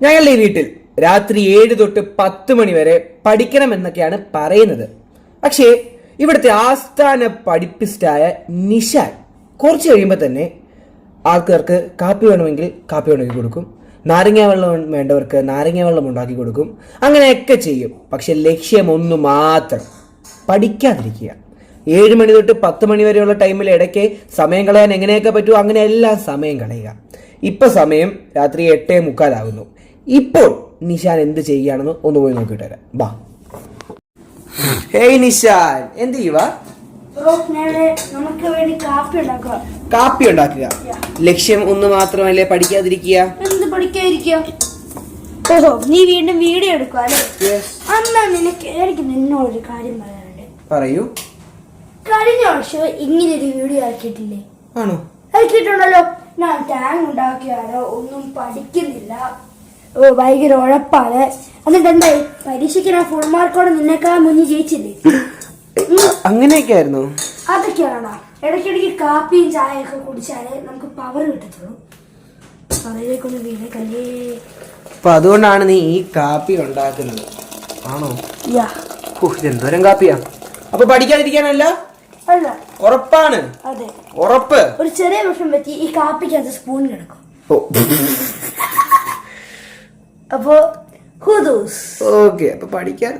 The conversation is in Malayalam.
ഞങ്ങളുടെ ഈ വീട്ടിൽ രാത്രി 7 തൊട്ട് 10 മണി വരെ പഠിക്കണമെന്നൊക്കെയാണ് പറയുന്നത്. പക്ഷേ ഇവിടുത്തെ ആസ്ഥാന പഠിപ്പിസ്റ്റായ നിഷാൻ കുറച്ച് കഴിയുമ്പോൾ തന്നെ ആൾക്കാർക്ക് കാപ്പി വേണമെങ്കിൽ കാപ്പി ഉണ്ടാക്കി കൊടുക്കും, നാരങ്ങ വെള്ളം വേണ്ടവർക്ക് നാരങ്ങ വെള്ളം ഉണ്ടാക്കി കൊടുക്കും, അങ്ങനെയൊക്കെ ചെയ്യും. പക്ഷെ ലക്ഷ്യം ഒന്ന് മാത്രം, പഠിക്കാതിരിക്കുക. 7 മണി തൊട്ട് 10 മണി വരെയുള്ള ടൈമിൽ ഇടയ്ക്ക് സമയം കളയാൻ എങ്ങനെയൊക്കെ പറ്റുമോ അങ്ങനെ എല്ലാം സമയം കളയുക. ഇപ്പൊ സമയം രാത്രി 8:45 ഇപ്പോൾ നിഷാൻ എന്ത് ചെയ്യുകയാണെന്ന് ഒന്ന് പോയി നോക്കിയിട്ട് വരാം. ബാ. ഹേയ് നിഷാൻ, എന്ത് ചെയ്യുവാ? കാപ്പി ഉണ്ടാക്കുക. ലക്ഷ്യം ഒന്ന് മാത്രമല്ലേ, പഠിക്കാതിരിക്കുക. എന്ത് പഠിക്കാതിരിക്കുക? ഓഹോ, നീ വീണ്ടും വീഡിയോ എടുക്കുക അല്ലേ? അന്നാ എനിക്ക് നിന്നോടൊരു കാര്യം പറയാനുണ്ട്. പറയൂ. കഴിഞ്ഞ വർഷം ഇങ്ങനൊരു വീഡിയോ ആക്കിയിട്ടില്ലേ? ആണോ? ആക്കിയിട്ടുണ്ടല്ലോ. ഞാൻ ടാങ്ക് ഉണ്ടാക്കിയാലോ, ഒന്നും പഠിക്കുന്നില്ല, ഭയങ്കര ഉഴപ്പാണ്. എന്നിട്ട് എന്തായി? പരീക്ഷയ്ക്ക് ഞാൻ ഫുൾ മാർക്കോടെ നിന്നേക്കാൾ മുന്നിൽ ജയിച്ചില്ലേ? അങ്ങനെയൊക്കെ ആയിരുന്നു. അതൊക്കെയാണോ? ഇടയ്ക്കിടയ്ക്ക് കാപ്പിയും ചായയൊക്കെ കുടിച്ചാലേ നമുക്ക് പവർ കിട്ടത്തുള്ളൂ. അതിലേക്കൊന്ന് വീണേക്കല്ലേ. അപ്പൊ അതുകൊണ്ടാണ് നീ ഈ കാപ്പി ഉണ്ടാക്കുന്നത് ആണോ? എന്തോരം കാപ്പിയാ. അപ്പൊ പഠിക്കാതിരിക്കാനല്ല? അല്ല, ഉറപ്പാണ്. അതെ, ഉറപ്പ്. ഒരു ചെറിയ പ്രശ്നം പറ്റി, ഈ കാപ്പിക്കകത്ത് സ്പൂൺ കിടക്കും. അപ്പോ ഓക്കെ, അപ്പൊ പഠിക്കാൻ